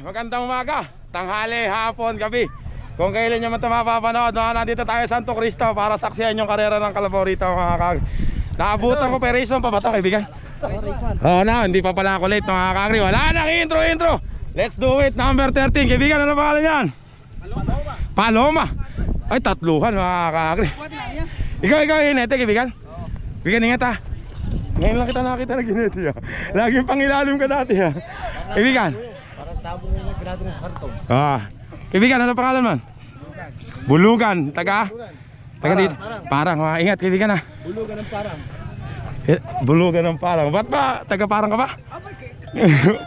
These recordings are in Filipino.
magandang umaga, tanghali, hapon, gabi. Kung kailan nyo man ito mapapanood, nandito tayo sa Santo Cristo para saksihan yung karera ng kalabaw rito mga kagri. Naabutan ko, pero race 1 pa ba ito kaibigan? Oo na, hindi pa pala ako late mga kagri. Wala nang intro. Let's do it, number 13. Kaibigan, ano pangalan yan? Paloma. Ay, tatluhan mga kagri. Ikaw, inete kaibigan? Kaibigan, ingat ha. Ngayon lang kita nakita na ginete ha. Laging pangilalim ka dati ha. Kaibigan. Parang tabong yung pinado ng karton. Kaibigan, ano pangalan man? Bulugan. Taga dito. Parang. Ingat kaibigan ha. Bulugan ng parang. Bulugan ng parang. Ba't ba? Taga parang ka ba?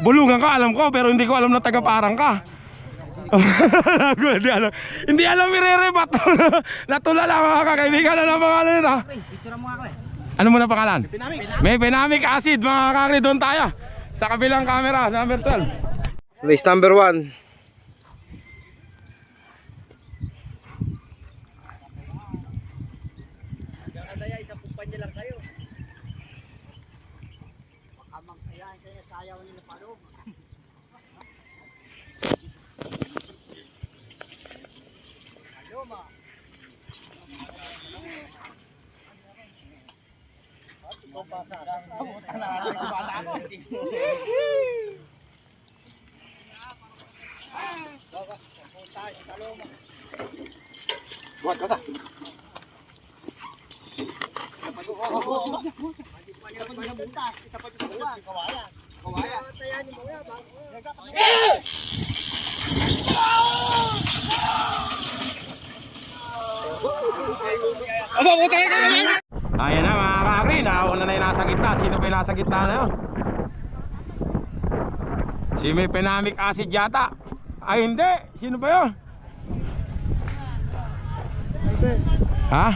Bulugan ka, alam ko. Pero hindi ko alam na taga parang ka. Hindi alam irerebat. Natulala mga kakaibigan. Ano pangalan nito? Ano mo na pangalan? May Penamic acid mga kakri. Doon tayo sa kabilang camera, number 12. Race number 1. Buat kata. Ayan na mga kakri, nauna na yung nasa gitna. Sino ba yung nasa gitna na yun? Si may Penamic acid yata. Ay hindi, sino ba yun? Ha?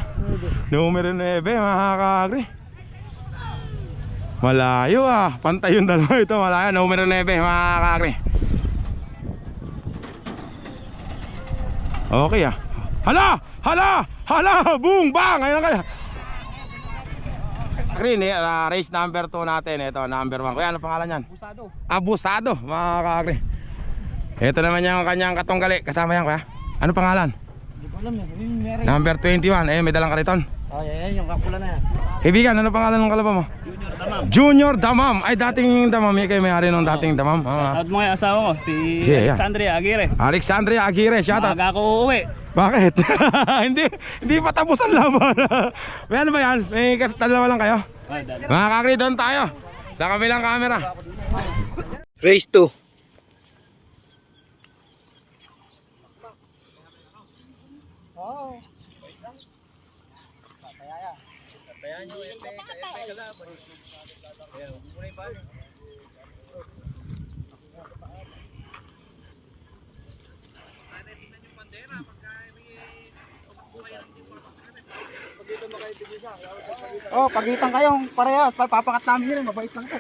Numero 9 mga kakri. Malayo pantay yung dalawa ito. Malayo, numero 9 mga kakri. Okay Hala, boom, bang. Ayun na kaya. Green, race number 2 natin. Ito, number 1. Kuya, ano pangalan yan? Abusado, mga kakri. Ito naman yung kanyang katunggali. Kasama yan, kuya. Ano pangalan? Hindi ko alam yan. Number 21. May dalang kariton. Yan yung kakula na yan. Kaibigan, ano pangalan ng kalabaw mo? Junior Damam. Ay, dating Damam. Kayo may-ari nung dating Damam. At mga asawa ko, si Alexandria Aguirre. Alexandria Aguirre, shout out. Maaga ako uuwi. Bakit? hindi pa tapos ang laban. May ano ba yan? May dalawa lang kayo? Mga kakri, doon tayo sa kabilang camera. Race 2. Pagitan kayong parehas. Papakat namin yun. Mabait lang ito.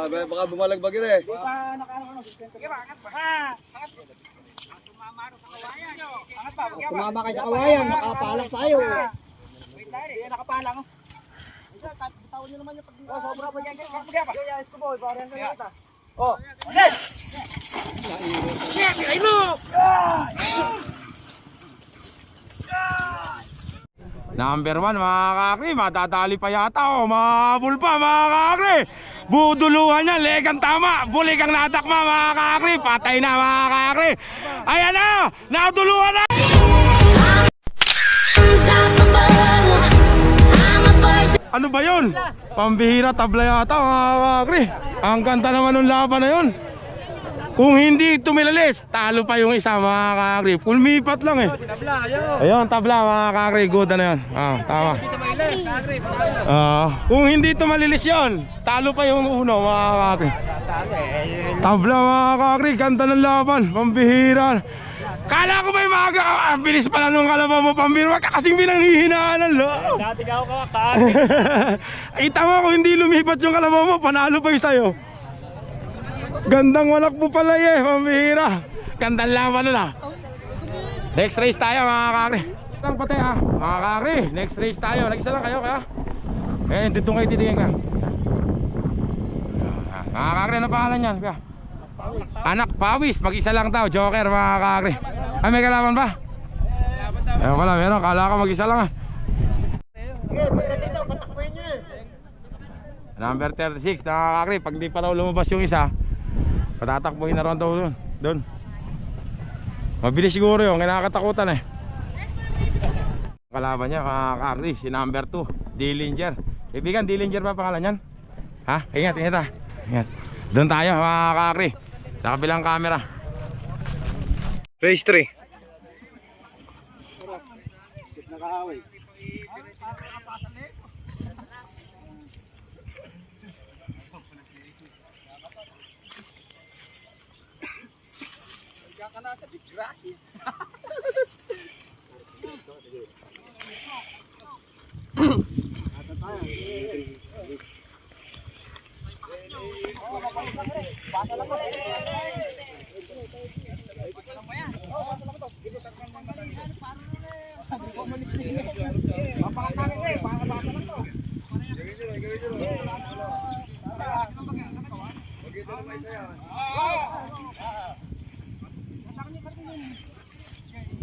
Baka bumalagbag yun eh. Tumama kayo sa kawayan. Nakapalang tayo. Nakapalang. Bitawan nyo naman yung pag... sobra pa dyan. Yes, ko boy. Parang sa kita. Yes! Ay mo! Number 1 mga kakri, matadali pa yata mahabol pa mga kakri. Buduluhan niya, legang tama. Bulikang nadakma mga kakri. Patay na mga kakri. Ayan na, naduluhan na. Ano ba yun? Pambihira, tabla yata mga kakri. Ang ganda naman ng laban na yun. Kung hindi tumilalis, talo pa yung isa mga kakri. Pulmipat lang eh. Ayun, tabla mga kakri. Good na yun. Tama. Kung hindi tumalilis yun, talo pa yung uno mga kakri. Tabla mga kakri. Ganda ng laban. Pambihira. Kala ko ba yung mga ang bilis pala nung kalabaw mo pambihira. Kasing pinanghihinaan lo. Dati ka ako kakati. Kita mo kung hindi lumipat yung kalabaw mo, panalo pa yung sa'yo. Gandang walakbo pala eh, pambihira. Gandang laban nun ah. Next race tayo mga kakri. Lang pati ah, mga kakri. Next race tayo. Nag-isa lang kayo kaya. Eh, dito kayo titingin ka. Mga kakri, ano pangalan yan? Kaya? Anak Pawis, mag-isa lang daw. Joker mga kakri. Ay, may kalaban ba? Eh, wala, meron. Kala ko mag-isa lang ah. Number 36, nakakakri. Pag di pa daw lumabas yung isa, patatakbuhin na ron daw doon. Doon. Mabilis siguro yung kinakatakutan eh. Kalaban niya, makakakri. Si number 2, Dillinger. Ibigan, Dillinger ba pangalan yan? Ha? Ingat, ingat ha. Ingat. Doon tayo, makakakri. Sa kabilang camera. Race 3. Nakahaway.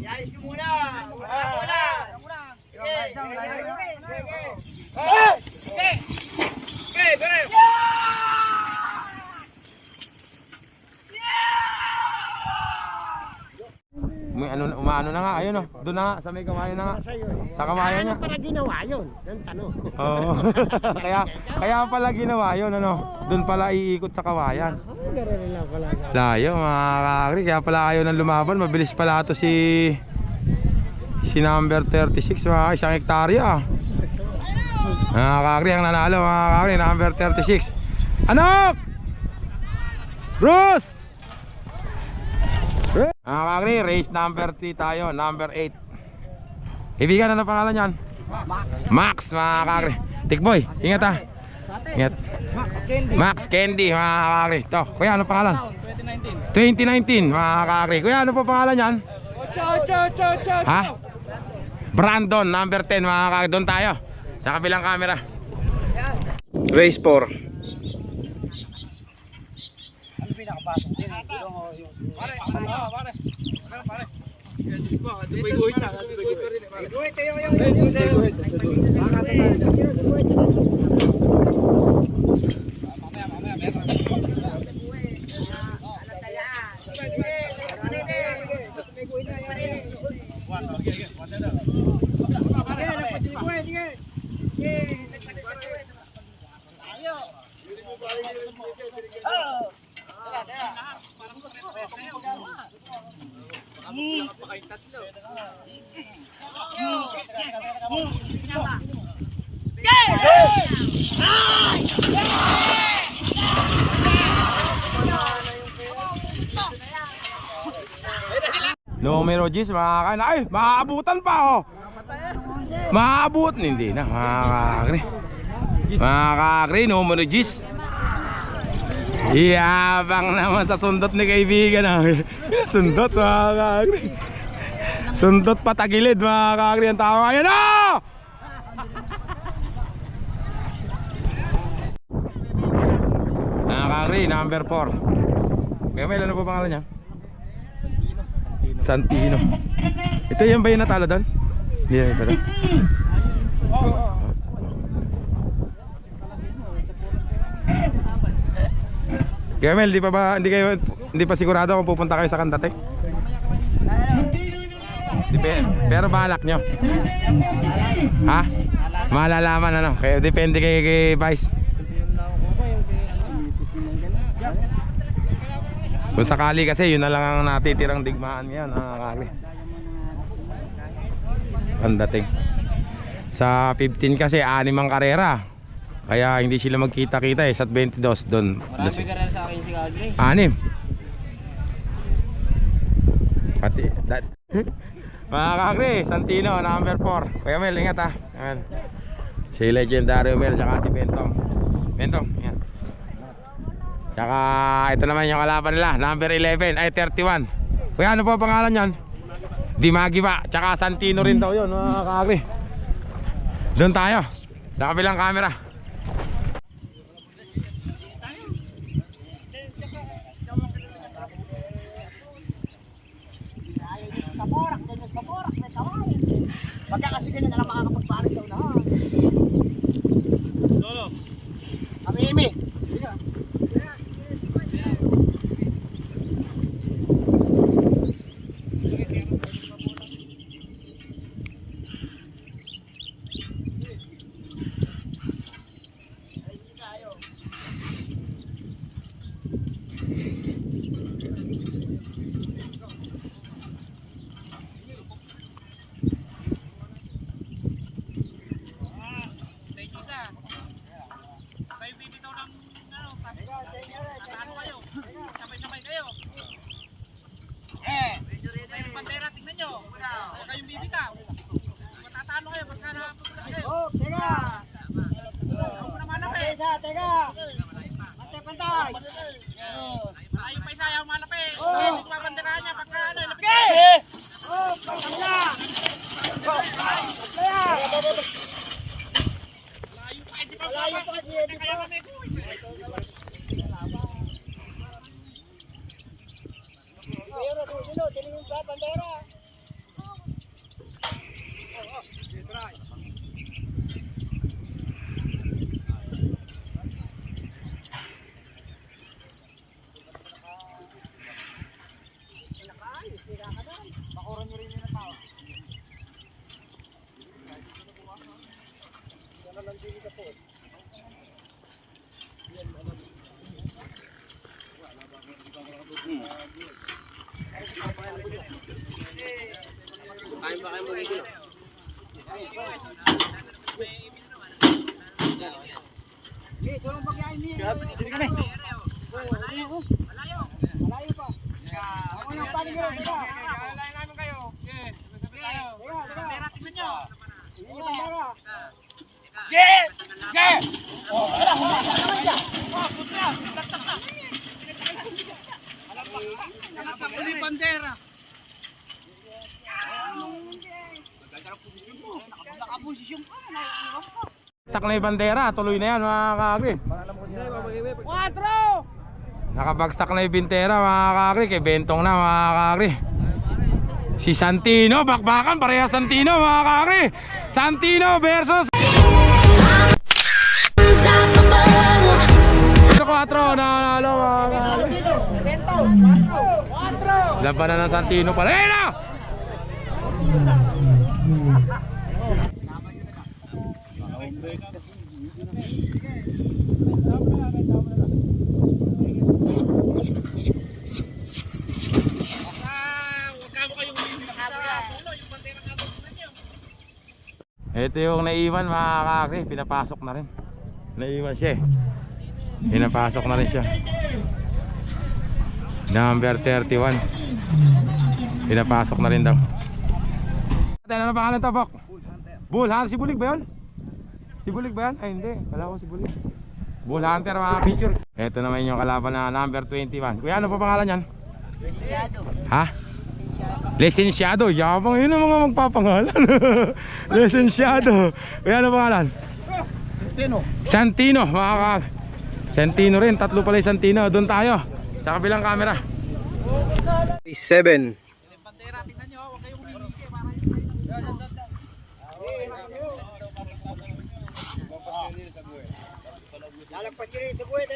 Yayos nyo muna! Wala! May ano, umaano na nga, ayun oh. Doon na nga, sa may kawayan na nga. Sa kawayan niya. Para ginawa yun, yung tanong. Oo. kaya pala ginawa yun, ano. Doon pala iikot sa kawayan. Gano'n nila pala. Layo mga kakri, kaya pala ayaw ng lumaban. Mabilis pala ito si number 36, mga isang hektarya. Mga kakri, ang nanalo mga kakri, number 36. Anak! Bruce! Mga kakri, race number 3 tayo, number 8. Ibigan, ano pangalan yan? Max, mga kakri. Tikboy, ingat ha. Ingat. Max Candy, mga kakri. Ito, kuya, ano pangalan? 2019, mga kakri. Kuya, ano pa pangalan yan? Ha? Brandon, number 10, mga kakri. Doon tayo, sa kabilang camera. Race 4. Pinakapasok din. Pare. Numero 10, makakain. Ay, maaabutan pa oh. Maaabot, hindi na, makakakri. Makakakri, numero 10. Iyabang naman sa sundot ni kaibigan ah. Sundot, makakakri. Sundot patagilid, makakakri ang tao. Ayan oh! Makakakri, number 4. Kaya may ano po pangalan niya? Santino. Ito yung ba yung natalo doon? Hindi yan pala. Kaya Mel, hindi pa sigurado kung pupunta kayo sa Candate? Pero balak nyo. Ha? Malalaman ano? Kaya depende kay Vice. Kung sakali kasi yun na lang ang natitirang digmaan ngayon, nakakali. Ang dating sa 15 kasi 6 ang karera, kaya hindi sila magkita-kita eh. Sa 22 doon. Marami karera sa akin si Kagre. 6 pati that. Mga kakri, Santino number 4. Kuya Mel, ingat ha. Ayan. Si Legendario Mel tsaka si Bentong. Bentong, ingat. Tsaka ito naman yung kalaban nila, number 11 ay 31. Kuya, ano po pangalan yan? Dimagi ba? Tsaka Santino rin daw yun, mga kaagri. Doon tayo sa kabilang camera. Kaporak, may kawain. Pagka kasi ganyan na lang makakapagpalit daw na. Lolo. Kami, Amy. Oh, teka. Teka. Pantay. Ayaw pa isa, ayaw malapit. Oh. Hindi ko babanderahan niya pagka ano, lapit. Oh, pantay. Malayo pa kasi, di ba? Pero dulo, tingin ba bandera? Okay, so magyayin niya. Dito kami. Malayo pa. Ako lang paligid. Teka. Alalayan namin kayo. Teka. Bandera, tingnan nyo. Hindi bandera. Uli bandera. Nakaposisyon ka. Tak na yung bandera, tuloy na yan mga kaagri. 4! Nakabagsak na yung bintera mga kaagri, kay Bentong na mga kaagri. Si Santino, bakbakan, pareha Santino mga kaagri. Santino versus 4 nanalo mga kaagri. Labanan ng Santino pala. Ayun na! Ito yung naiwan mga kakri, pinapasok na rin. Naiwan siya eh. Pinapasok na rin siya. Number 31. Pinapasok na rin daw. Ano pangalan to, Bok? Bull Hunter. Si Bulig ba yun? Si Bulig ba yan? Ay hindi, wala ko si Bulig. Bull Hunter mga picture. Ito naman yung kalaban na number 21. Kuya, ano pa pangalan yan? Ha? Lisensyado. Yabang yun ang mga magpapangalan. Lisensyado. Kuya, ano pangalan? Santino. Santino rin. Tatlo pala yung Santino. Doon tayo sa kabilang camera. 7. Bandera, tingnan nyo. Huwag kayong humihiki. Lalagpas yun sa buhay.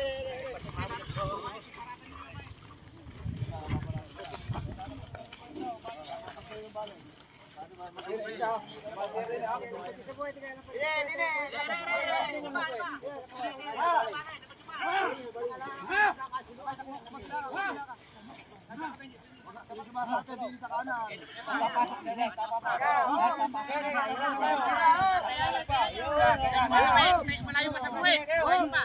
Malayo pa sa buhay. Malayo pa. Bandera.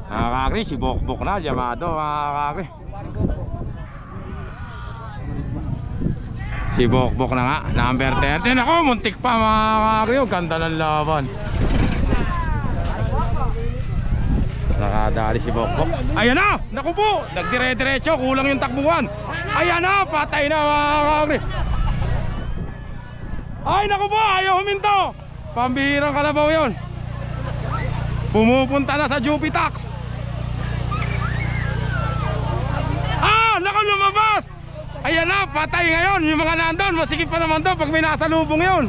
Mga kakri, si Bokbok na, Yamado mga kakri. Si Bokbok na nga, number 13. Ako, muntik pa mga kakri. Ganda ng laban. Nakadali si Bokbok. Ayan na! Naku po! Nagdire-diretso, kulang yung takbuhan. Ayan na! Patay na mga kakri. Ay naku po! Ayaw huminto! Pambihirang kalabaw yun. Pumupunta na sa Jupitax. Ah! Naku, lumabas! Ayan na! Patay ngayon. Yung mga nandun, masikip pa naman doon pag may nasa lubong yun.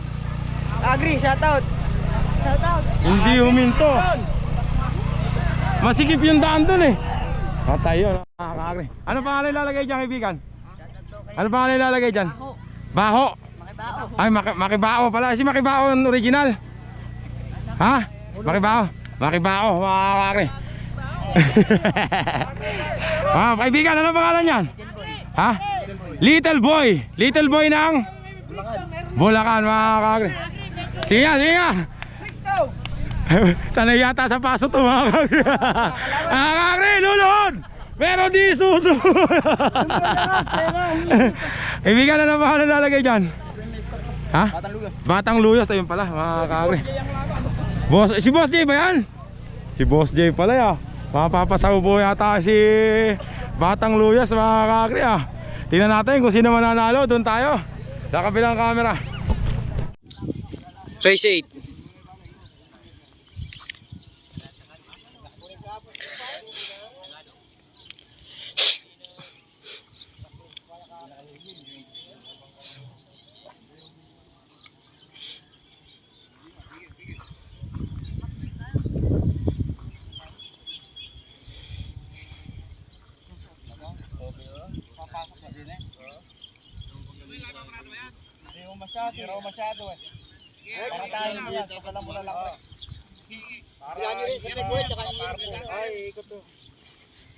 Agri, shoutout. Hindi huminto. Masikip yung daan dun eh. Patay yun. Nakakagri. Ano pangalan ilalagay dyan, kaibigan? Ano pangalan ilalagay dyan? Baho. Ay, Makibao pala. Si Makibao ang original. Ha? Makibao. Makibao, makakagri. Ah, kaibigan, ano pangalan yan? Ha? Little Boy. Little Boy ng Bulacan, makakagri. Sige nga, sige nga. Sanay yata sa paso to mga kakri. Mga kakri, lulod! Pero di susunod. Ibigan na naman nalalagay dyan. Ha? Batang Luyos. Ayun pala mga kakri. Si Boss J ba yan? Si Boss J pala ya. Mapapasaubo yata si Batang Luyos mga kakri ah. Tingnan natin kung sino mananalo. Doon tayo sa kabilang camera. Race 8. Masyado eh. Para tayo niya, pagkalang mula lang rin. Kailangan nyo rin sa nag-wet, tsaka ay, ikot to.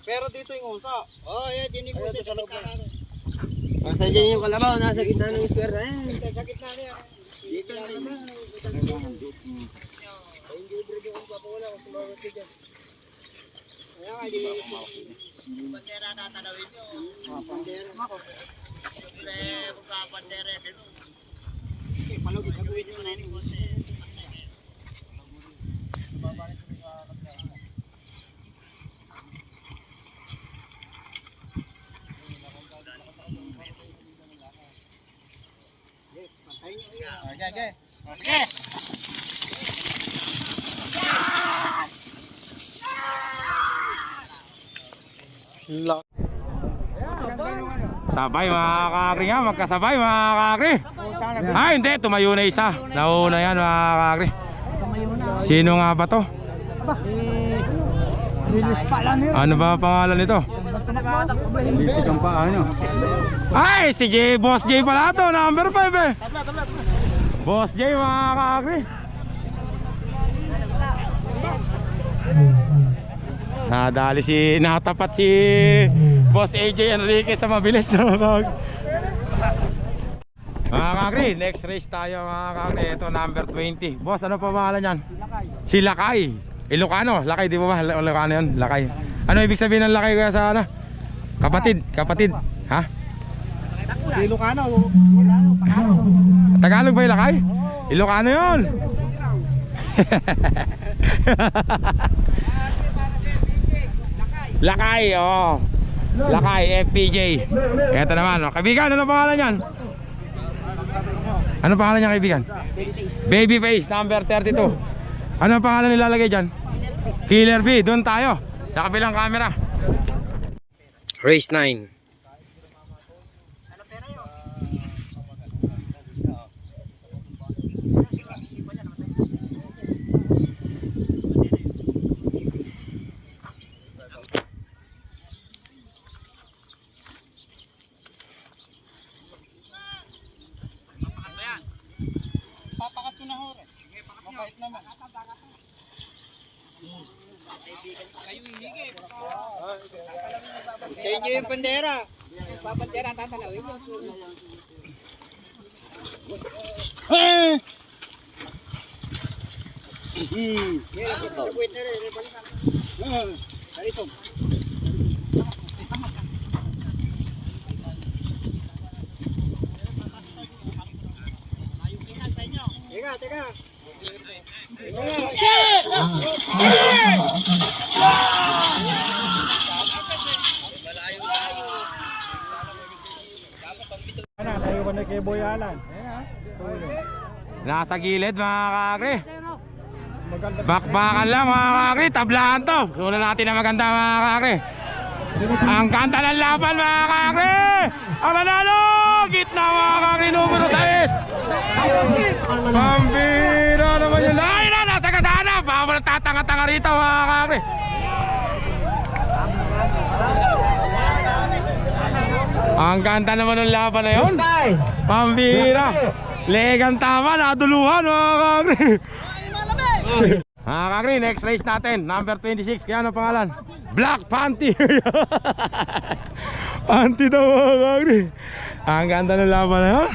Pero dito yung usa. Oo, yan, din ikot sa loob na. Basta dyan yung kalabaw, nasa gitna ng square na yan. Sa gitna na yan. Dito na naman. Ay, hindi bro yung usa pa wala kung sumawat ka dyan. Kaya nga, hindi bandera tatanawin nyo. Bandera. Bandera dito. Palugit sa tuwid yung nanin ko. Okay. Sabay mga kakri nga, magkasabay mga kakri. Ah hindi, tumayo na isa. Nauna yan mga kakri. Sino nga ba to? Ano ba pangalan nito? Ay, si Boss J pala to, number 5 eh. Boss J mga kakri. Natapat si Boss AJ Enriquez sa mabilis na mga kakri, next race tayo mga kakri. Ito number 20. Boss, ano pa pangalan yan? Si Lakay. Ilocano, Lakay di ba ba? Ilocano yun, Lakay. Ano ibig sabihin ng Lakay kaya sa ano? Kapatid, ha? Ilocano. Tagalog ba yung Lakay? Ilocano yun. Lakay, oh. Lakay, FPJ. Eto naman, oh. Kaibigan, ano pangalan yan? Ano pangalan niya, kaibigan? Babyface, number 32. Ano pangalan nilalagay dyan? Killer B, doon tayo sa kabilang camera. Race 9. Kayo yung bandera. Bandera ang tatanawin nyo. Teka. Tayo ko na kay Boy Alan. Nasa gilid mga kakri. Bakbakan lang mga kakri, tablahan to. Sunan natin na maganda mga kakri. Ang kanta ng laban mga kakri. Ang nanalo, gitna mga kakri, numero 6. Pambira naman yun. Ay na, nasa kasana. Baka mo tatanga-tanga rito mga kakri. Ang ganda naman ng laban na yun. Pambira. Legang tama, naduluhan mga kakri. Mga kakri, next race natin, number 26. Kaya ano pangalan? Black Panty. Panty daw mga kakri. Ang ganda ng laban na yun.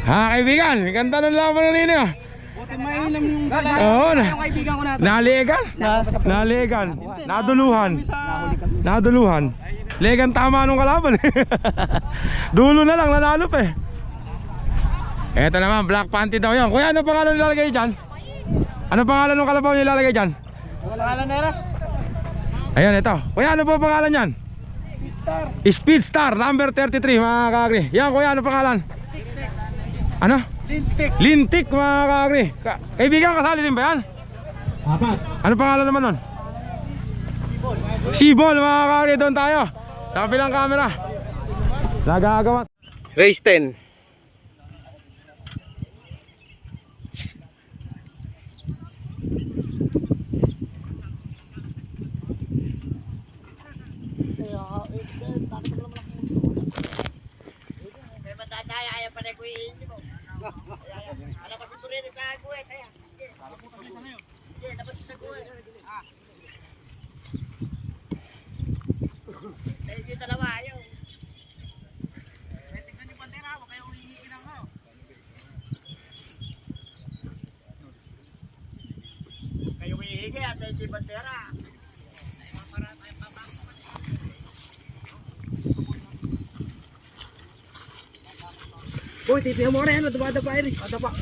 Ha kaibigan, ang ganda ng laban na nino. Buti mainam yung dala. Oo, Yung kaibigan ko natin. naligan. Naligan. Naduluhan. Naduluhan. Legan tama nung kalaban. Dulo na lang, nanalo pa eh. Eto naman, Black Panty daw yan. Kuya, ano pangalan nilalagay dyan? Ano pangalan ng kalabaw nilalagay dyan? Pangalan nera? Ayan, ito. Kuya, ano po pangalan yan? Speedstar, number 33 mga kakri. Yan kuya, ano pangalan? Ano? Lintik. Lintik mga kakri. Kaibigan, kasali din ba yan? Ano pangalan naman nun? Sibol mga kakri, doon tayo. Sa kabilang camera. Nagagawa. Race 10. Uy, titihan mo rin. Dumadapa rin. Madapa.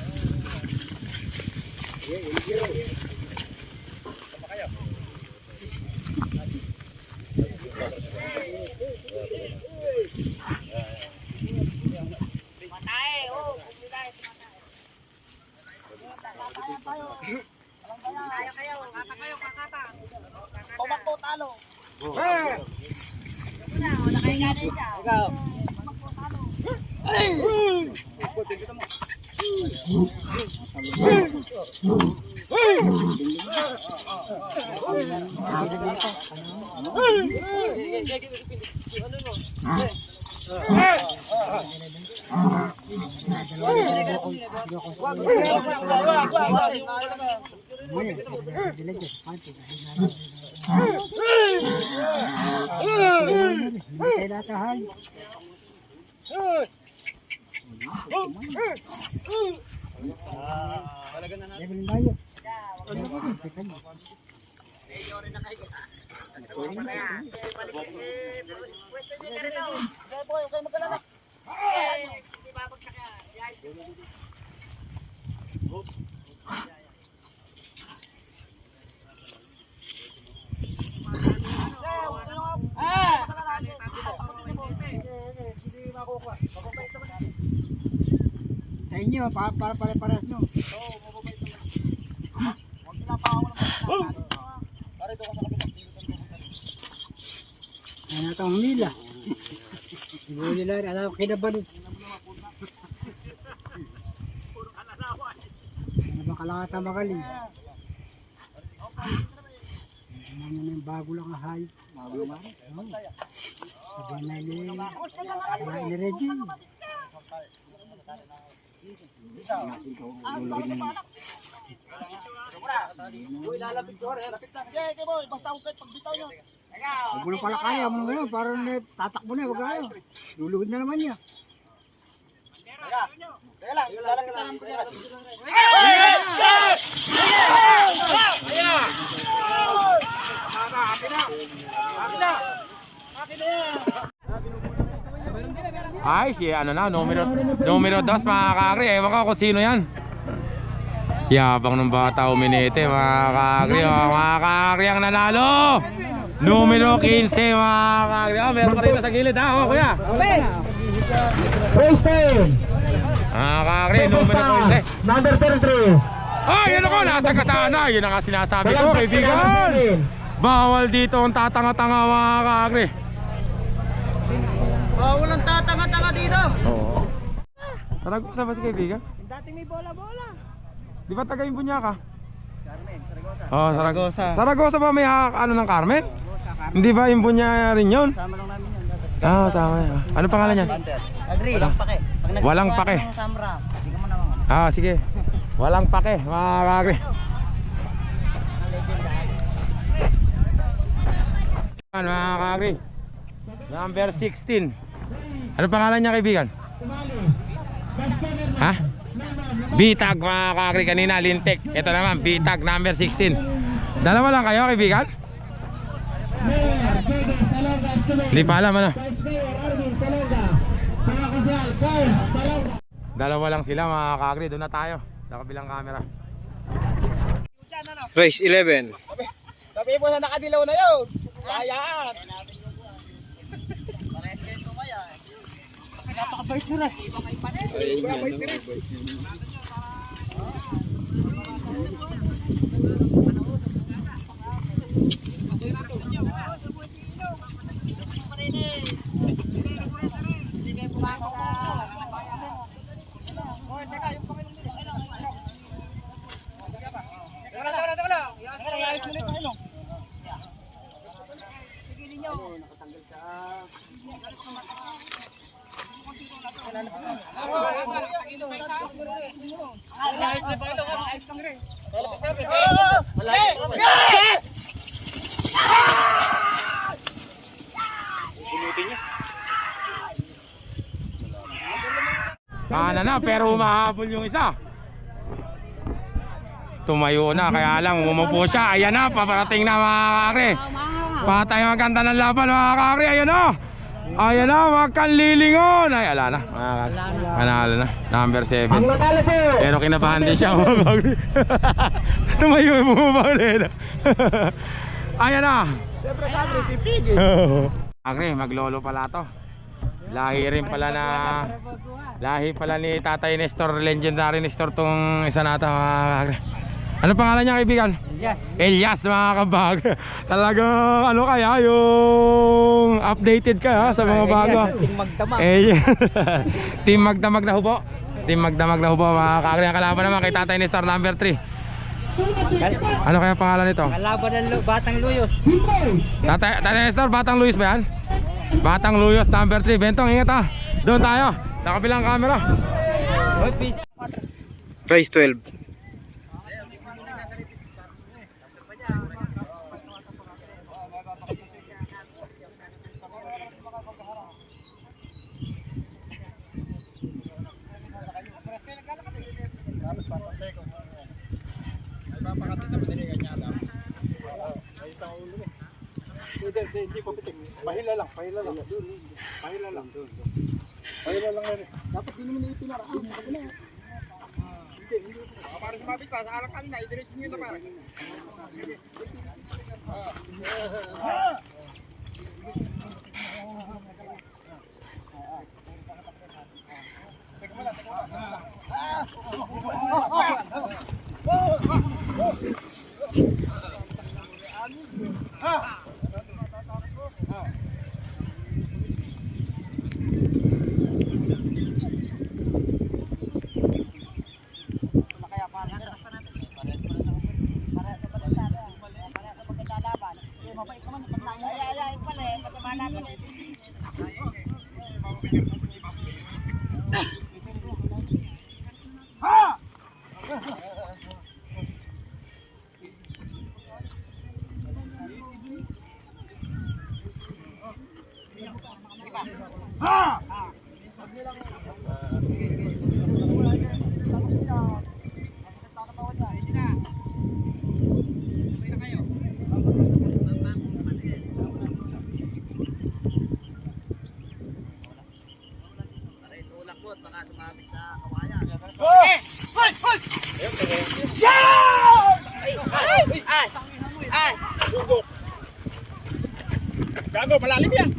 Pumakto talo. Ikaw. Tayo nyo, para pare-pares nyo. Ano na itong humila? Siguro nila, alam ko kinaban. Ano ba kalakata magaling? Ano na yung bago lang ahay. Sabihin na ni Reggie. Huwag mo na pala kaya mo ngayon, parang tatakbo na, huwag kayo. Lulugod na naman niya. Ay, si ano na, numero 2 mga kakri. Ewan ko kung sino yan. Yabang ng bata uminete mga kakri. Mga kakri ang nanalo. Numero 15 mga kakri. Meron ka rin sa gilid ha kuya. Mga kakri, numero 15. Number 33. Ay, yan ako, nasa kasana. Yun ang sinasabi ko, kaibigan. Bawal dito ang tatanga-tanga mga kakri. Bawal ang tatanga-tanga dito. Oo. Saragosa ba si kaibigan? Dati may bola-bola. Di ba taga Imbunya ka? Carmen, Saragosa. Oh, Saragosa. Saragosa ba may ano ng Carmen? Hindi ba Imbunya rin yun? Sama lang namin yan. Sama yan. Ano pangalan niyan? Agree. Walang pake. Pag Walang pake. Samra, hindi ka mo naman. Sige. Walang pake, mga kakri. Mga kakri. Number 16. Ano pangalan niya kaibigan? Ha? Bitag mga kakri kanina, Lintek. Ito naman, Bitag number 16. Dalawa lang kayo kaibigan? Hindi pa alam ano. Dalawa lang sila mga kakri. Doon na tayo sa kabilang camera. Race 11. Sabi mo na nakadilaw na yun. Kayaan. Kana na pero humahabol yung isa. Tumayo na kaya lang umupo siya. Ayan na, paparating na mga kakri. Patay maganda ng laban mga kakri. Ayan na. Ayan na, wag kang lilingon. Ay, ala na mga kakri. Panalo na, number 7. Pero kinabahan din siya mga kakri. Tumayo, bumaba ulit. Ayan na. Siyempre kakri, pipigil. Kakri, maglolo pala to. Lahi rin pala na lahi pala ni Tatay Nestor, legendary Nestor tong isa nata mga kakri. Ano pangalan niya kaibigan? Elias mga kabag. Talagang ano kaya yung updated ka ha, sa mga bago. Team Magdamag. Team Magdamag na hubo. Team Magdamag na hubo mga kakri. Ang kalaban naman kay Tatay Nestor number 3. Ano kaya pangalan nito? Kalaban ng Batang Luyos. Tatay Nestor, Batang Luis ba yan? Batang Luyos number 3. Bentong ingat ha. Doon tayo sa kabilang camera. Race 12. Hindi ko pitik. Pahila lang. Pahila lang. Pahila lang. Pahila lang rin. Dapat din naman itinaraan. Hindi. Para sumabit pa. Sa alang kanina, i-direct nyo ito para. Baka sumabit sa kawayan. Gago, malalim yan.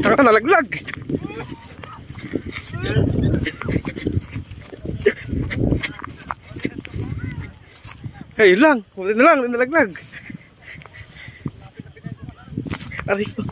Taka nalaglag. Ayun lang, huli na lang, nalaglag. Aray ko.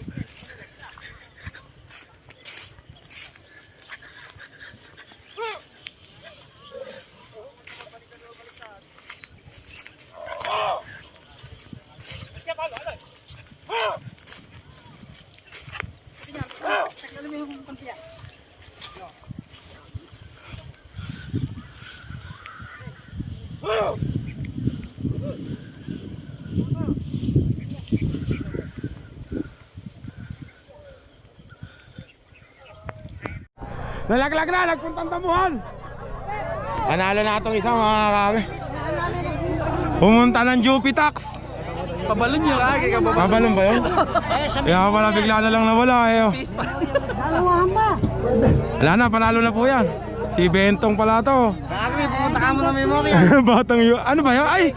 Nalaglag na, nagpuntang tamuhan. Panalo na itong isang mga kage. Pumunta ng Jupitax. Pabalon niyo kage ka ba? Pabalon ba yun? Kaya pala bigla na lang nawala eh. Wala na, panalo na po yan. Si Bentong pala to. Kakri, pumunta ka mo ng memory. Batang yun. Ano ba yun? Ay!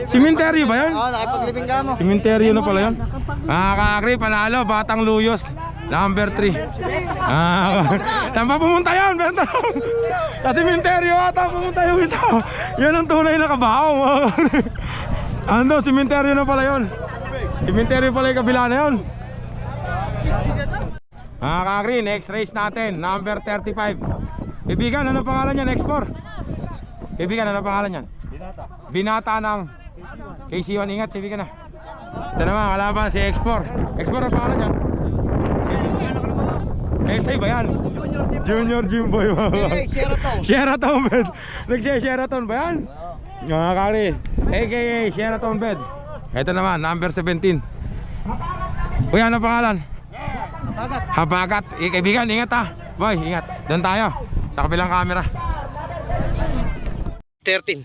Simenteryo ba yun? Oo, nakipaglibing ka mo. Simenteryo na pala yun. Kakri, panalo, Batang Luyos. Number 3. Saan pa pumunta yun, Bentong? Sa simenteryo ata pumunta yung isa. Yan ang tunay na kabaong. Ando, simenteryo na pala yun. Simenteryo pala yung kabila na yun. Kakri, next race natin, number 35. Kaibigan, ano pangalan yan? X4. Kaibigan, ano pangalan yan? Binata ng KC1. Ingat, kaibigan na. Ito naman, kalaban si X4. X4, ano pangalan yan? XA ba yan? Junior Jimboy. Sheraton bed. Nag-Sheraton ba yan? Kakri, AKA Sheraton bed. Ito naman, number 17. Uy, ano pangalan? Habagat. Kaibigan, ingat ha. Boy, ingat. Doon tayo. Sa kabilang camera. 13.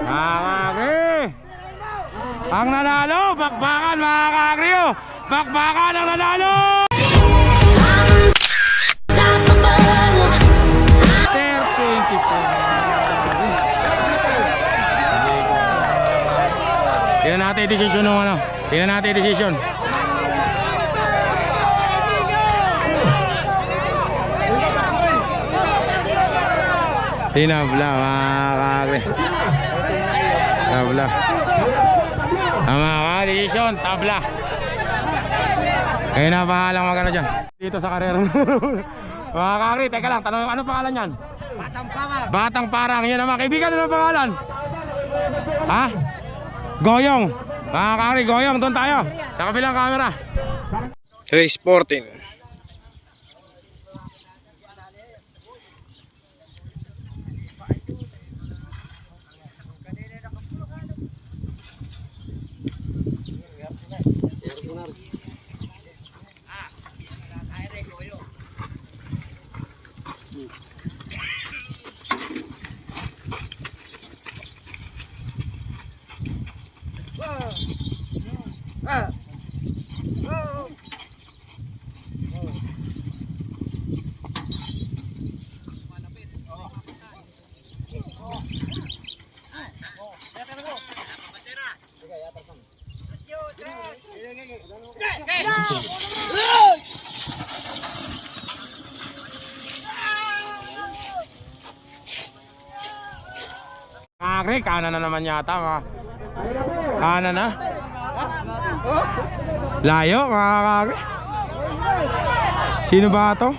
Kakri, ang nanalo, bakbakan mga kakri. Bakbakan ang nanalo. Tingnan natin yung decision ng ano. Tingnan natin yung decision. Tinabla mga kakri. Tabla. Ang mga decision, tabla. Kaya na bahalang magano dyan. Dito sa karera. Mga kakri, teka lang, tanong ano pangalan yan? Batang Parang. Batang Parang, yan naman. Kaibigan, ano pangalan? Ha? Goyong. Mga kakri, Goyong, doon tayo. Sa kabilang camera. Race 14. Kakri, kanan na naman yata. Kanan na. Layo mga kakri. Sino ba ito?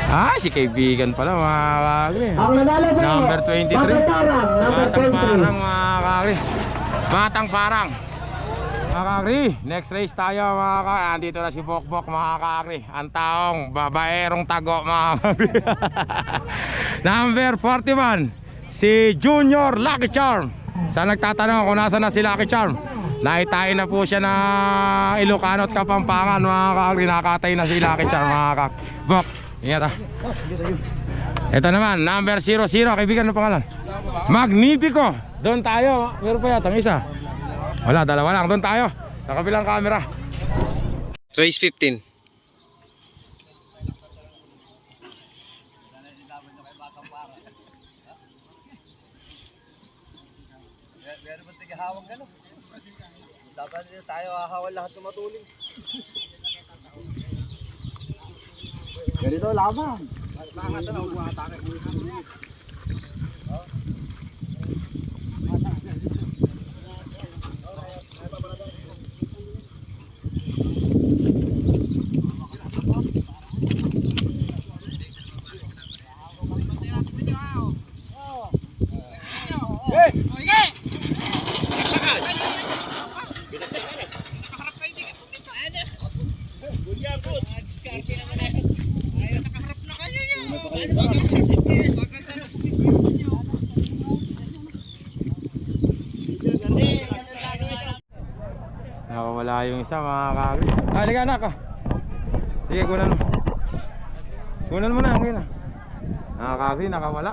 Ah, si kaibigan pala mga kakri. Ang nanalo po, Number 23. Batang Parang, number Batang 23. Parang mga kakri. Batang Parang. Mga kakri, next race tayo mga kakri. Andito na si Bokbok mga kakri. Ang taong babaerong tago mga kakri. Number 41, si Junior Lucky Charm. Sa nagtatanong kung nasa na si Lucky Charm, naitain na po siya na Ilocano at Kapampangan mga kakri. Nakatay na si Lucky Charm mga kakri. Bok, ingat ah. Ito naman, number 00, kaibigan ng pangalan Magnifico. Doon tayo, meron pa yata isa. Wala, dalawa lang, doon tayo sa kabilang camera. Race 15. Dapat tayo hahawal lahat ng matuling. Ganito lamang. Nakawala yung isa mga kakri. Halika anak ah. Sige, kunan mo. Kunan mo na, okay na. Mga kakri, nakawala.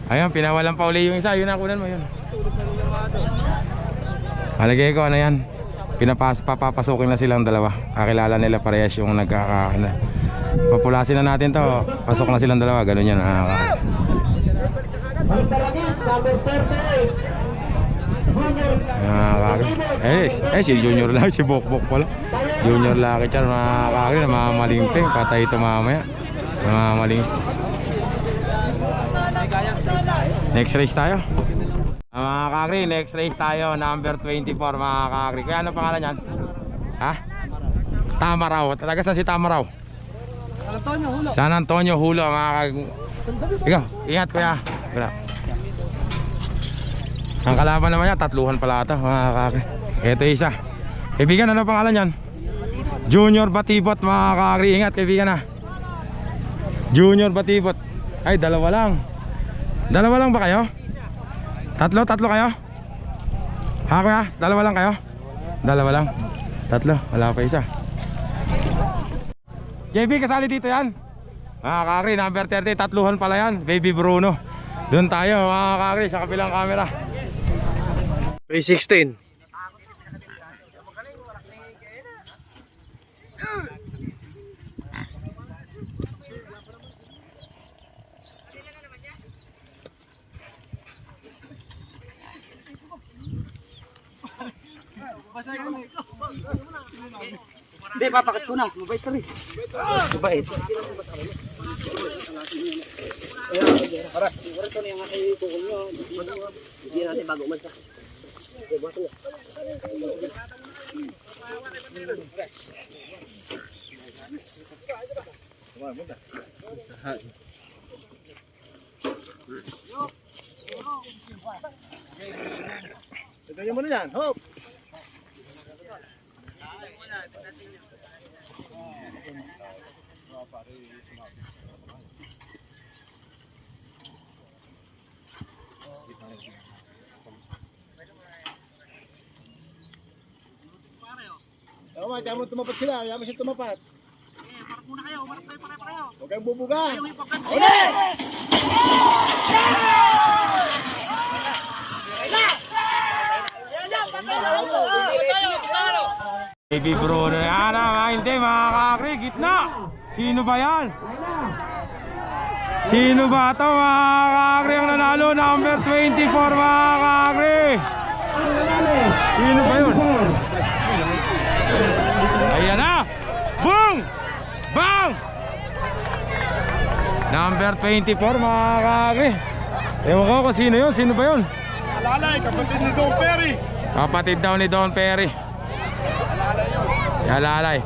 Ayan, pinawalan pa uli yung isa. Yun na, kunan mo yun. Halagay ko, ano yan. Papapasukin na silang dalawa. Kakilala nila parehas yung papulasin na natin to. Pasok na silang dalawa, ganun yan. Si Junior lang, si Bokbok pala. Junior Lucky Charm mga kakri, namamalimping. Patay ito mamaya. Namamalimping. Next race tayo. Mga kakri, next race tayo. Number 24 mga kakri. Kaya ano pangalan yan? Ha? Tamaraw. Talaga saan si Tamaraw? San Antonio Hulo mga kakri. Ikaw, ingat kuya. Wala. Ang kalaban naman yan, tatluhan pala ito mga kakri. Ito isa. Kaibigan, ano pangalan yan? Junior Batibot mga kakri. Ingat kaibigan na. Junior Batibot. Ay, dalawa lang. Dalawa lang ba kayo? Tatlo kayo? Ha kuya? Dalawa lang kayo? Dalawa lang. Tatlo, wala pa isa. JB, kasali dito yan. Mga kakri, number 30, tatluhan pala yan. Baby Bruno. Doon tayo mga kakri sa kabilang camera. Race 16. Hindi, papakat ko na. Mabait ka rin. Mabait. Ito na yung aking kukul nyo. Hindi natin bago umansa. Ganyan mo na yan. Hop! Tama, kaya mo tumapat sila. Kaya mo siya tumapat. Umarap muna kayo, umarap kayo pare-pareho. Huwag kayong bubuga. Yung ipapan. Baby Bruno. Yan na, hindi mga kakri, gitna. Sino ba yan? Sino ba ito mga kakri ang nanalo? Number 24 mga kakri. Sino ba yun? Ayan na. Boom! Bang! Number 24 mga kakri. Ewan ko kung sino yun. Sino ba yun? Alalay, kapatid ni Don Perry. Kapatid daw ni Don Perry. Alalay.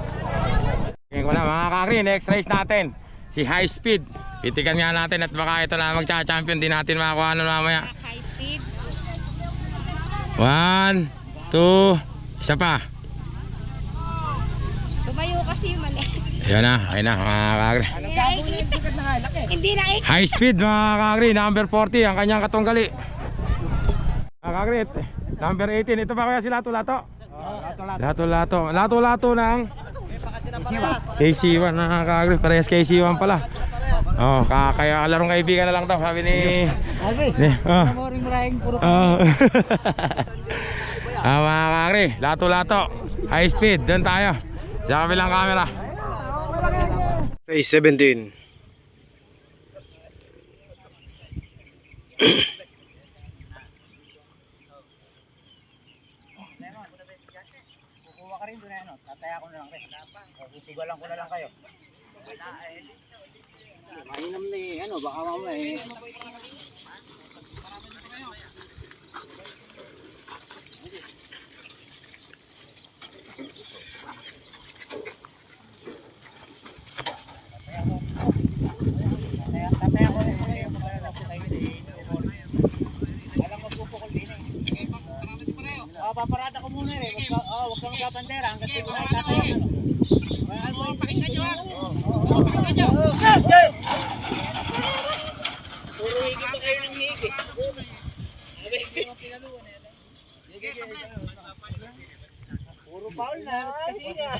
Kunin ko na mga kakri, next race natin si High Speed. Itikan nga natin at baka ito na magcha-champion. Di natin makakuha na mamaya. High speed. 1, 2, isa pa. Tumayo kasi mali. Ayan na mga kakri. Hindi na eh. High Speed mga kakri, number 40 ang kanyang katunggali. Mga kakri, number 18. Ito pa kaya si Lato-Lato? Lato-Lato ng KC1 mga kakri. Parehas KC1 pala. Oh, kaya larong kaibigan na lang daw, sabi ni mga kakri, Lato-Lato, High Speed, doon tayo sa kabilang camera. Race 17. Kukuha ka rin doon na ano. Tataya ko na lang rin. Susugalan ko na lang kayo. Mainam na eh. Ano, baka mamaya eh. Tataya ko rin. Alam mo pupukol din eh. Paparada ko muna eh. Huwag kang magpapandera hanggang tingin ay tataya. Pakinggan nyo ha. Pakinggan nyo. Puro higit pa kayo ng higit. Puro foul na. Kasi nga.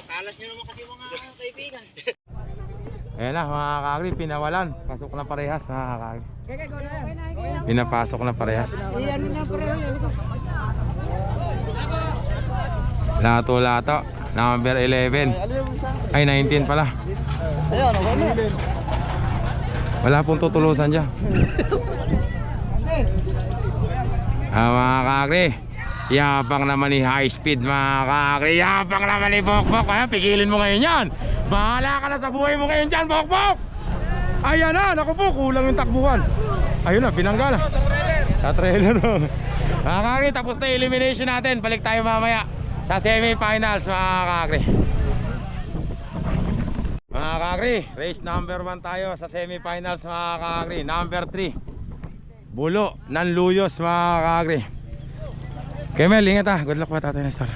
Talas nyo naman kasi mga kaibigan. Ayan na mga kakri, pinawalan. Pasok na parehas mga kakri. Pinapasok na parehas. Lato-Lato, number 11. Ay 19 pala. Wala pong tutulusan dyan. Mga kakri, yabang naman ni High Speed mga kakri. Yabang naman ni Bokbok. Pigilin mo ngayon yan. Bahala ka na sa buhay mo ngayon dyan, Bokbok. Ayan na, naku po, kulang yung takbuhan. Ayun na, binangga na. Sa trailer. Mga kakri, tapos na elimination natin. Balik tayo mamaya sa semi-finals mga kakri. Mga kakri, race number 1 tayo sa semi-finals mga kakri. Number 3, Bulo ng Luyos mga kakri. Kemel, ingat ha. Good luck pa Tatay Nestor.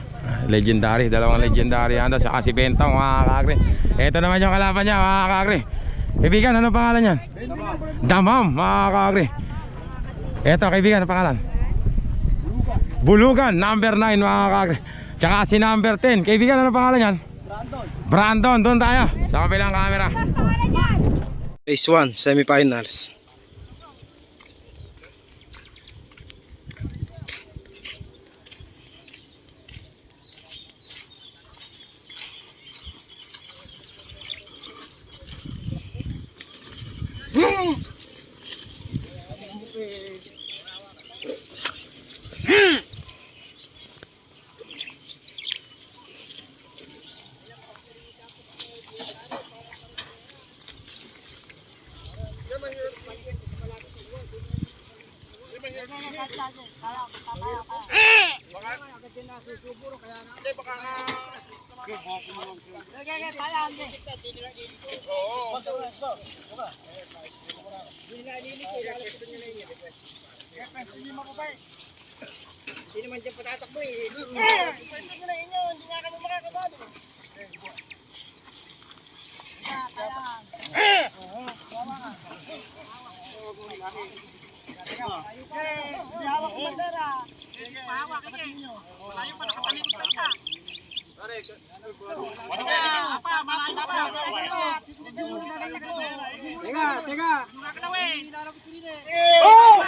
Legendary, dalawang legendary anda sa si Bentong mga kakri. Ito naman yung kalaban niya mga kakri. Kaibigan, ano pangalan yan? Damam mga kakri. Ito kaibigan, ano pangalan? Bulugan, number 9 mga kakri. Tsaka si number 10. Kaibigan, ano pangalan yan? Brandon, doon tayo sa kabilang camera. Race 1, semifinals. Hindi naman dyan patatakbo eh. Pwede nyo na inyo, hindi nga kami makakabado. Hindi hawak ang bandera. Pahawak ka eh. Malayo pa nakatalikod ka isa. Apa, malayo pa. Teka. Oh!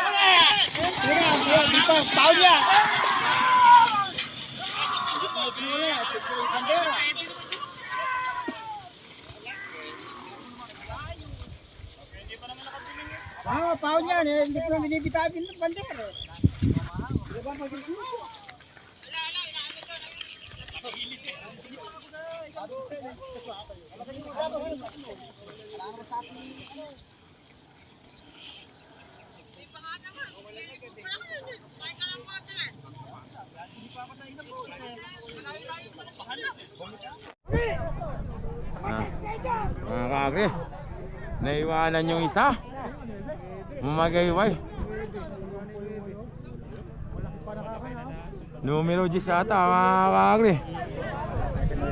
Teka, dito, tao niya. Bandera. Pao niyan eh, hindi pa binibitawan ng bandera. Di ba pag-isuso? Mga kaagri, naiwanan yung isa. Mamagayway. Numero 10 ata mga kaagri.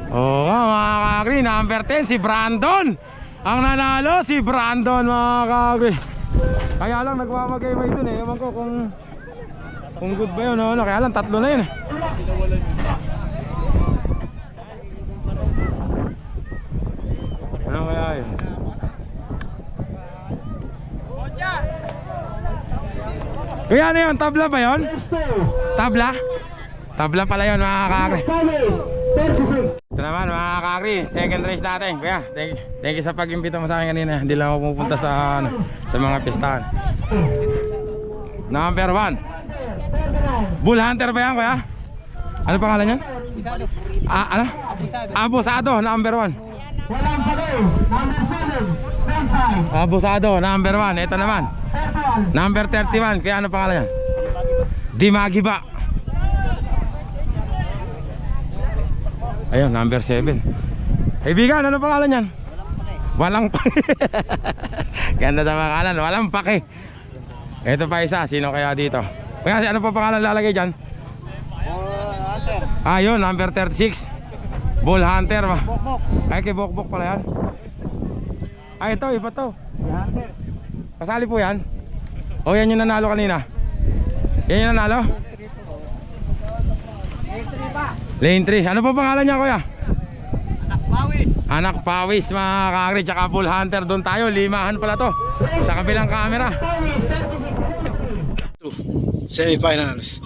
Oo nga mga kaagri, number 10 si Brandon. Ang nanalo si Brandon mga kaagri. Kaya lang nagmamagayway dun eh. Ewan ko kung good ba yun o ano. Kaya lang tatlo na yun eh. Ano kaya yun? Kaya ano yun? Tabla ba yun? Tabla? Tabla pala yun mga kaagri. Ito naman mga kaagri, second race natin. Kuya, thank you sa pag-imbita mo sa akin kanina. Hindi lang ako pupunta sa mga pistahan. Number 1 Bull Hunter ba yan kuya? Ano pangalan yan? Ano? Abusado, number 1. Abusado, number 1. Ito naman number 31. Kaya ano pangalan yan? Dimagiba. Ayun, number 7. Kaibigan, ano pangalan yan? Walang pake. Ganda sa pangalan, walang pake. Ito pa isa, sino kaya dito? Kaya ano pa pangalan lalagay dyan? Hunter. Ayun, number 36 Bull Hunter. Bok. Ay, kay Bokbok pala yan. Ay, ito, iba to. Hunter. Kasali po yan. O, yan yung nanalo kanina. Yan yung nanalo? Lane 3. Ano po pangalan niya kuya? Anak Pawis mga kaagri. Tsaka Bull Hunter, doon tayo. Limahan pala to sa kabilang camera. Semifinals.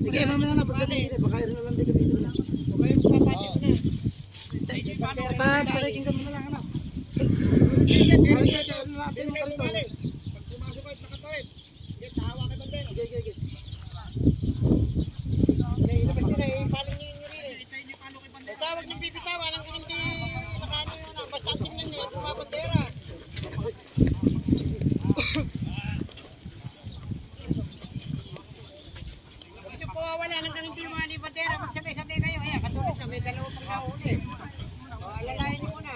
Sige, mamaya na pagdating dito. Baka na lang dito dito. Okay, magpapatid na. Pagparikin ka muna lang ano. Tawag niyong pipitawan ang hindi nakano yun. Basta tingnan niyo yung pumapatera. Ito po wala nang hindi mga ni Bandera. Magsabay-sabay kayo. Ayan, katulad na may dalawa pang nahuli. Alalayan niyo muna.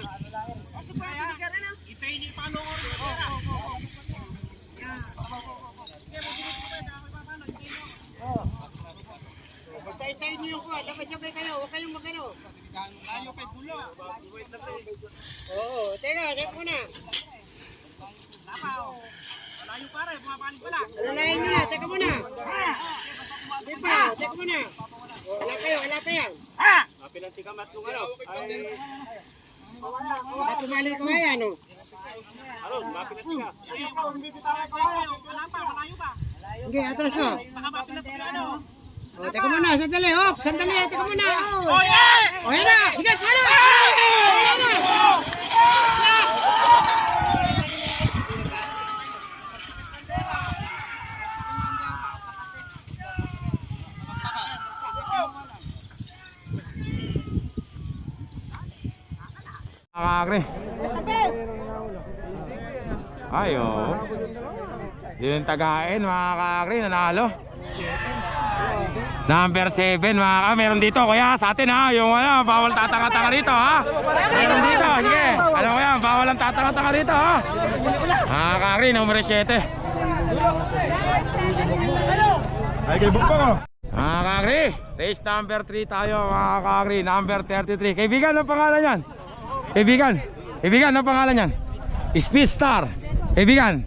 Ako pa, binigyan rin ah. Ipay niyo paano ko rin. Basta itayin niyo yung kuha. Sabay-sabay kayo. Huwag kayong magano. Layo kay Bulo. Oo, teka, teka muna. Layo pare, bumapanig pala. Alalayan niyo na, teka muna. Teka muna. Wala kayo, wala pa yan. Mapilanti ka mat nung ano. Tumali ko kaya ano. Ano, mapilanti ka. Wala pa, malayo pa. Okay, atras mo. Baka mapilanti ka ano. O, teka muna, sandali. Oh, sandali, teka muna. Oh, yeah! O, yan na. Higas, wala. Yan na. Kakagri. Ayo. Yung tagain mga kakagri, nanalo. Number 7 mga ka, meron dito kuya sa atin ha. Yung ano, bawal tatanga-tanga dito ha. Meron dito, sige. Alam ko yan, bawal ang tatanga-tanga dito ha. Mga kakagri, number 7. Ay, kay Bukbok oh. Mga kakagri, race number 3 tayo mga kakagri, number 33. Kaibigan, ano pangalan yan? Kaibigan, ano pangalan yan? Speedstar. Kaibigan,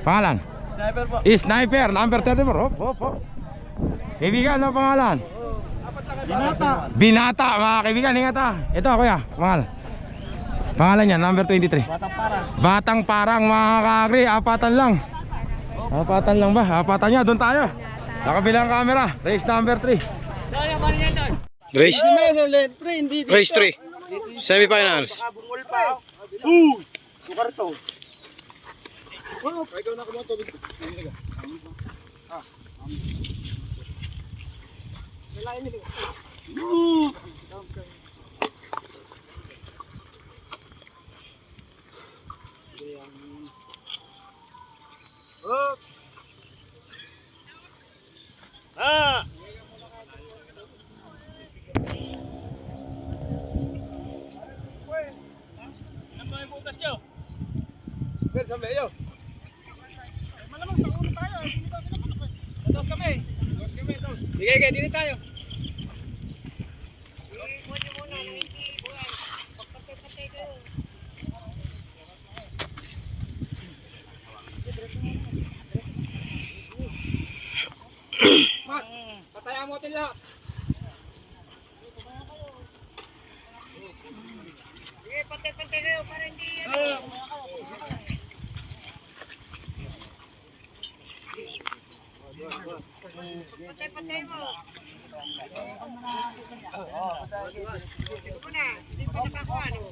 pangalan? Sniper po. Sniper, number 34. Hop. Kaibigan, ano pangalan? Binata, mga kaibigan, ingat ha. Ito kuya, pangalan niya, number 23. Batang Parang mga kakagri, apatan lang. Apatan lang ba? Apatan niya, doon tayo. Nakabilang camera, race number 3. Race 3. Semifinals. Lugar to. Bigay, dito tayo. Pataya mo natin lahat. Sige, pantay-pantay kayo para hindi pantay-pantay mo. Ito na, hindi pa napakuha, no?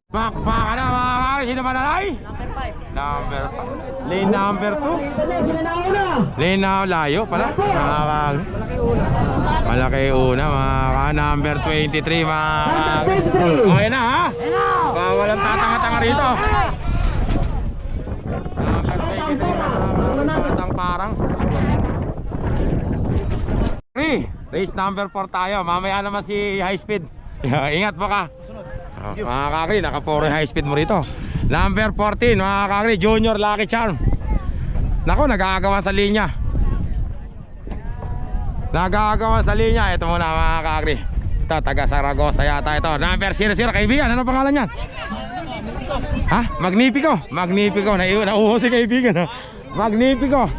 Bakbaka na mga kakri. Sino ba nanay? Number 5. Lane number 2. Lane na layo pala. Mga kakri. Malaki una mga kakri. Number 23 mga kakri. Okay na ha? Walang tatanga-tanga rito. Number 23 mga batang parang. Race number 4 tayo. Mamaya naman si High Speed. Ingat po ka. Mga kakri, naka-4 high speed mo rito. Number 14, mga kakri, Junior Lucky Charm. Nako, nagagawa sa linya. Nagagawa sa linya. Ito muna mga kakri. Ito, taga Saragossa yata ito. Number 00, kaibigan, ano pangalan yan? Ha? Magnifico. Magnifico, nauho si kaibigan ha? Magnifico.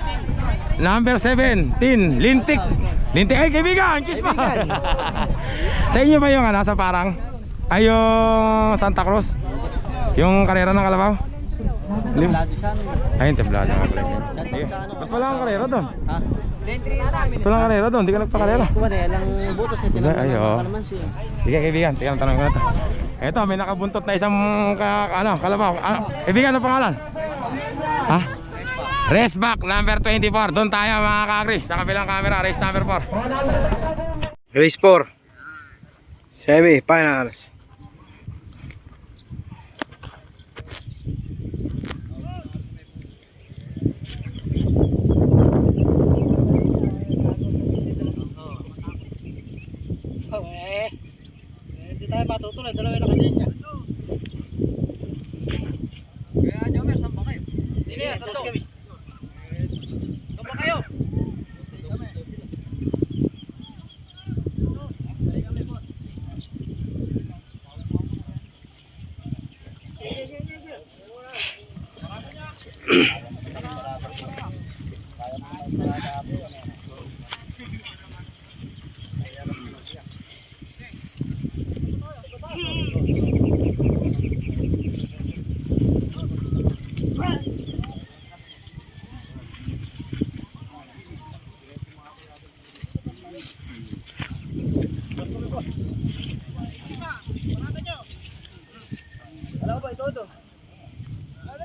Number 17, Lintik. Lintik, ay kaibigan, kiss pa. Sa inyo ba yung sa parang? Ay yung Santa Cruz. Yung karera ng Kalabaw. Ayun, templado nga pala siya. Ba't wala kang karera doon? Ha? Ito lang karera doon, di ka nagpakarera. Kuwan eh, alang butos na tinanong Ay, oo. ng kalamansi. Sige kaibigan, tingnan tanong ko na ito. Ito, may nakabuntot na isang Kalabaw. Kaibigan, ano pangalan? Ha? Raceback number 24. Doon tayo mga kakri. Sa kabilang camera, race number 4. Race 4. Semi-finals. Hindi tayo matutuloy, dalawa na kanina. Kaya Jomer, saan ba kayo? Hindi, saan to? Saan ba kayo?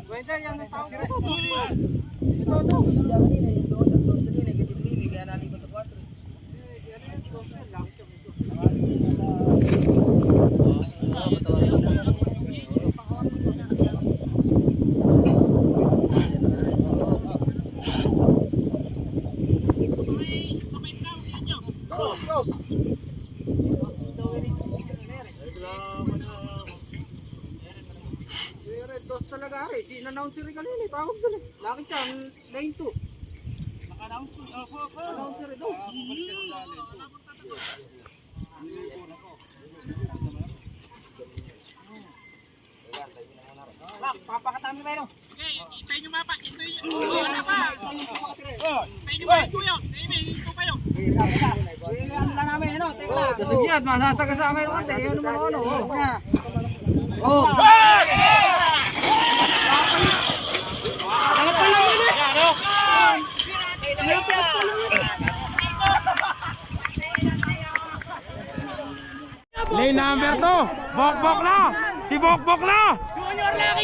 Pwede yan ang tao. Ito. Kanina yung dos kanina ganito ini kaya nalipat sa 4. Dos talaga eh. Di na-announce rin kanina. Tawag doon eh. Lakit siya. Lane 2. Naka-announce rin. Announce rin doon. Lak, papakatami tayo. Okay, itayin nyo mapa. Itayin nyo mapa. Itayin nyo mapa. Ito kayo. Ano lang namin, ano? Teka lang. Kasagyad, masasagasama yung kante. Ano naman ano? Oh! Dapat pala yun eh! Lane number 2. Bokbok na. Si Bokbok na.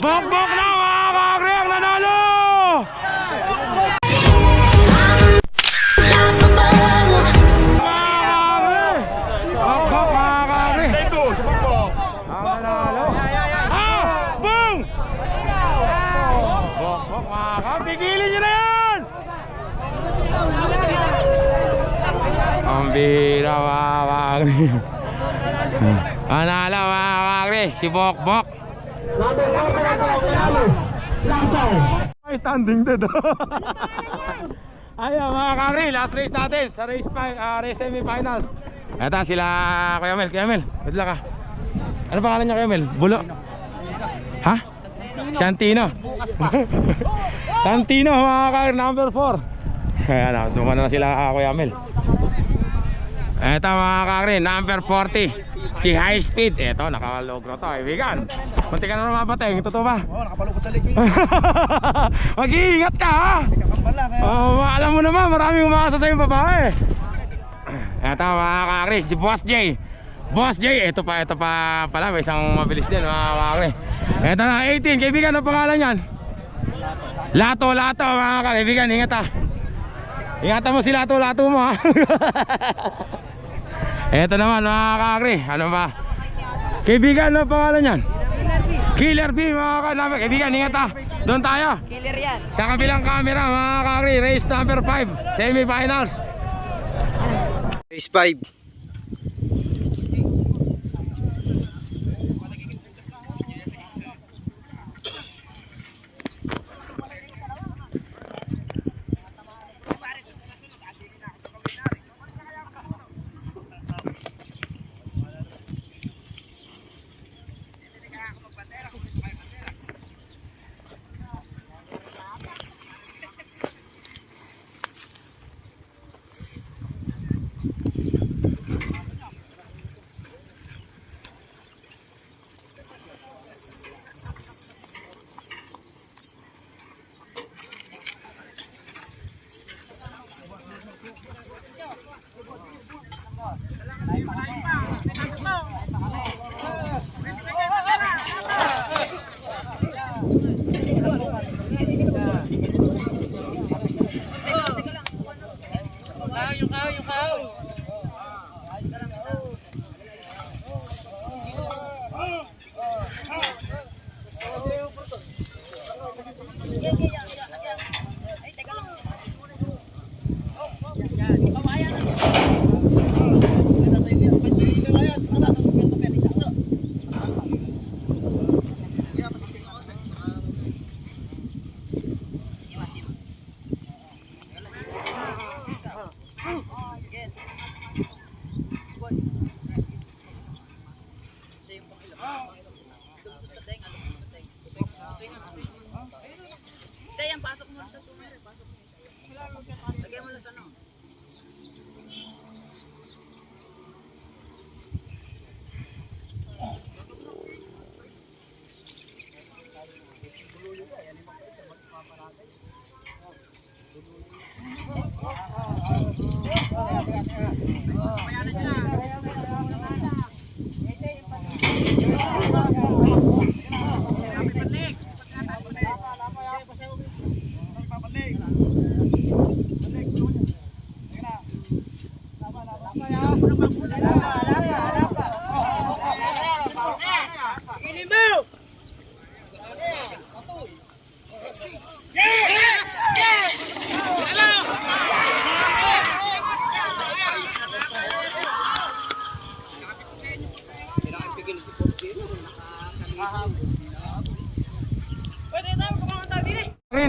Bokbok na mga kakri ang nanalo. Bokbok mga kakri. Ang nanalo. Boom! Bokbok mga kakri. Pigilin nyo na yan. Ang bihira mga kakri. Anala mga kakri, si Bokbok. Ay, standing dead. Ayan mga kakri, last race natin sa race semi-finals. Eto sila Kuya Mel, good luck ka. Ano pangalan niya Kuya Mel? Bulo? Ha? Santino. Santino mga kakri, number 4. Ayan, duman na sila Kuya Mel. Eto mga kakri, number 40. Si High Speed. Eto, nakalogro to, kaibigan. Munti ka na mamateng, totoo ba? Oo, nakapalukot sa likod. Mag-iingat ka ha. Alam mo naman, maraming umaasa sa yung babae. Eto mga kakri, si Boss J. Boss J, ito pa pala, may isang mabilis din mga kakri. Eto na, 18, kaibigan, ang pangalan yan? Lato mga kaibigan, ingat ha. Ingatan mo si Lato mo ha. Eto naman mga kakri, ano ba? Kaibigan, ano pangalan yan? Killer B mga kaibigan, ingat ha. Doon tayo. Killer yan. Sa kabilang camera mga kakri, race number 5, semi-finals. Race 5.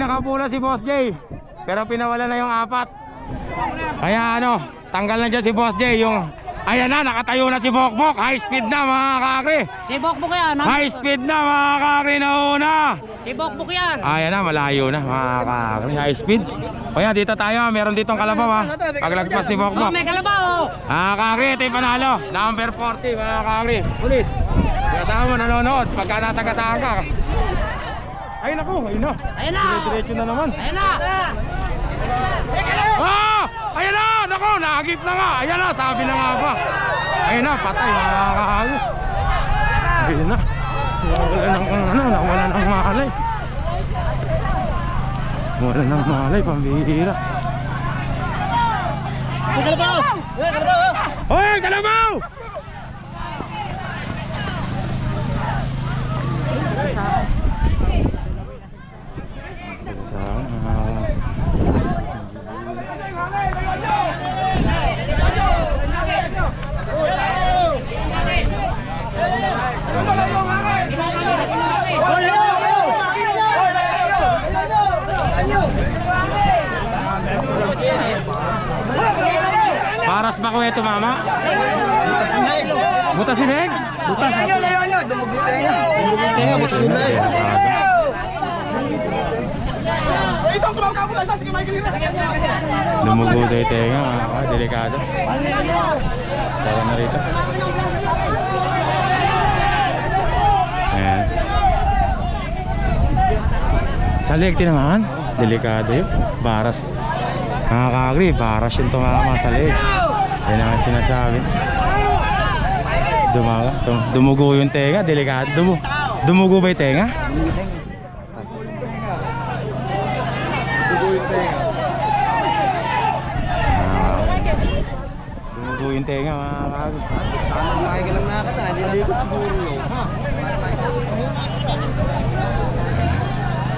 Nakapula si Boss J, pero pinawala na yung 4. Kaya ano, tanggal na dyan si Boss J. Yung, ayan na, nakatayo na si Bokbok. High speed na mga kakri. Si Bokbok yan. High speed na mga kakri na una. Si Bokbok yan. Ayan na, malayo na mga kakri. High speed. Kaya dito tayo, meron ditong kalabaw ha. Paglagpas ni Bokbok. May kalabaw. Kakri, ito yung panalo. Number 40 mga kakri. Ulit. Kasama mo nanonood pagka nataga-taga ka. Ayun ako, ayun na. Ayun na. Diretso na naman. Ayun na. Ah! Ayan na! Nako, nahagip na nga. Ayan na, sabi na nga ba. Ayun na, patay mga kakagri. Ayun na. Wala ng malay. Wala ng malay, pambihira. Hoy, kalabaw! Paras ba ko ito, mama? Butas sineg? Butas sineg? Dumugudo yung tenga, delikado. Tara na rito. Ayan. Sa leg naman, delikado yun. Baras. Nakakagri, baras yung tumama sa leg. Yan ang sinasabi. Dumugo yung tenga, delikado. Dumugo ba yung tenga? Dumugo yung tenga, mga kakagri. Tama, makikita lang nakakata. Hindi nalikot siguro yun.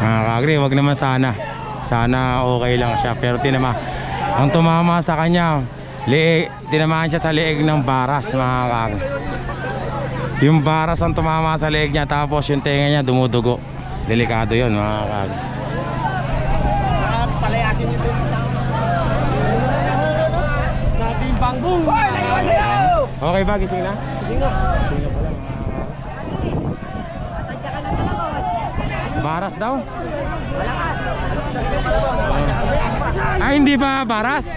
Kakagri, wag naman sana. Sana okay lang siya. Pero ang tumama sa kanya, tinamaan siya sa leeg ng baras, mga kakagri. Yung baras ang tumama sa leeg niya, tapos yung tenga niya dumudugo. Delikado yun, mga kakagri. Palayasin nito. Nabing bangbong. Okay ba? Gising na? Gising na. Baras daw? Ay, hindi ba baras?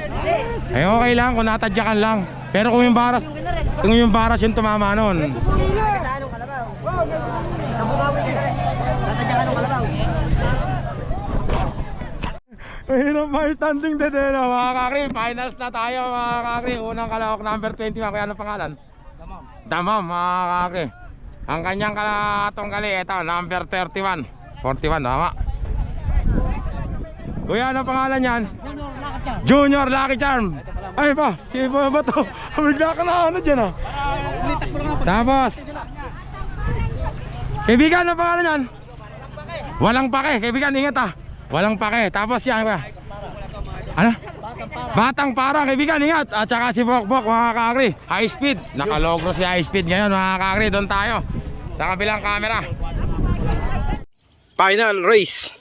Ay, okay lang kung natadyakan lang. Pero kung yung baras yung tumama nun. Mahirap pa standing dedeno, mga kakri. Finals na tayo, mga kakri. Unang kalahok number 21. Kaya ano pangalan? Damam, mga kakri. Ang kanyang katunggali, ito, number 31. 41, tama. Kuya, ano pangalan yan? Junior Lucky Charm. Ay pa, si ba to? Bigla ka na ano dyan, ah. Tapos kaibigan, ano pangalan yan? Walang pake. Kaibigan, ingat, ah. Walang pake. Tapos yan, ba? Ano? Batang para, kaibigan, ingat. At saka si Bokbok, mga kakri. High speed. Nakalogro si high speed ngayon, mga kakri. Doon tayo sa kabilang camera. Final race.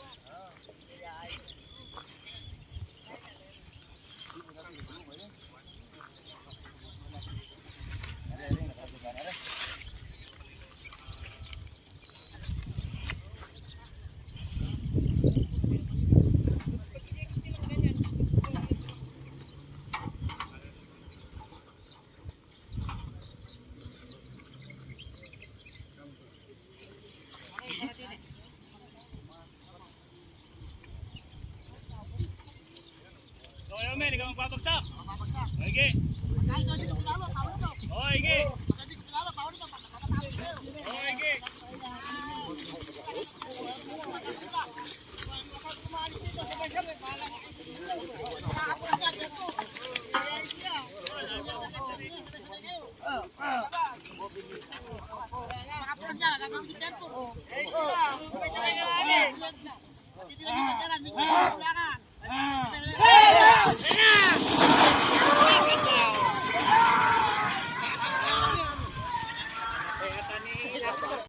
Oy, ikaw magpapagsak. Okay. Okay. Okay.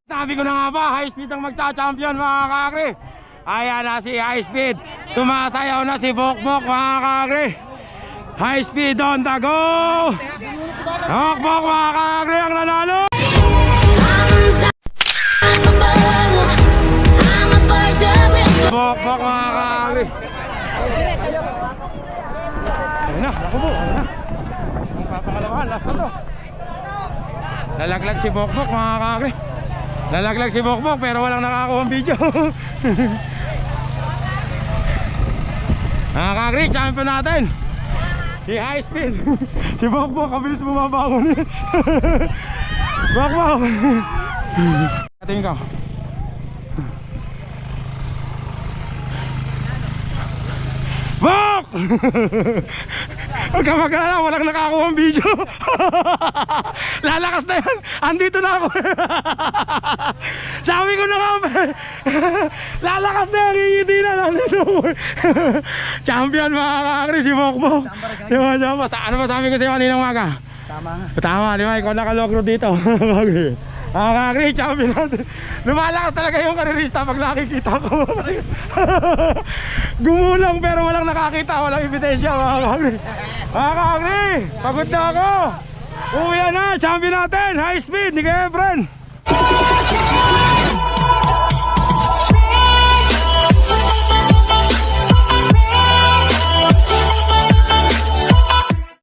Sabi ko na nga ba, high speed ang magcha-champion, mga kakri. Ayan na si high speed. Sumasayaw na si Bokbok, mga kakri. High speed on the go. Bokbok, mga kakri, ang nanalo. Bokbok, mga kakri. Ayun na, naku po, ayun na. Ang papakalawahan, last na to. Lalaglag si Bokbok, mga kakri. Lalaglag si Bokbok pero walang nakakuha ang video. Mga kakri, champion natin. Si High Speed. Si Bokbok, kabilis bumabangon. Bokbok. Tingin ka. Bok! Huwag ka mag-alala, walang nakakuha ang video. Lalakas na yan. Andito na ako. Sabi ko na nga. Lalakas na yan. Hindi na. Nandito ako. Champion mga kakri, si Bokbok. Diba? Ano ba sabi ko sa'yo kaninang umaga? Tama nga. Tama, di ba? Ikaw nakalokro dito. Kakri, champion natin. Lumalakas talaga yung karerista pag nakikita ko. Gumulong pero walang nakakita, walang ebidensya mga kakri. Mga kakri, pagod na ako. Uwi na, champion natin, High Speed, ni Efren.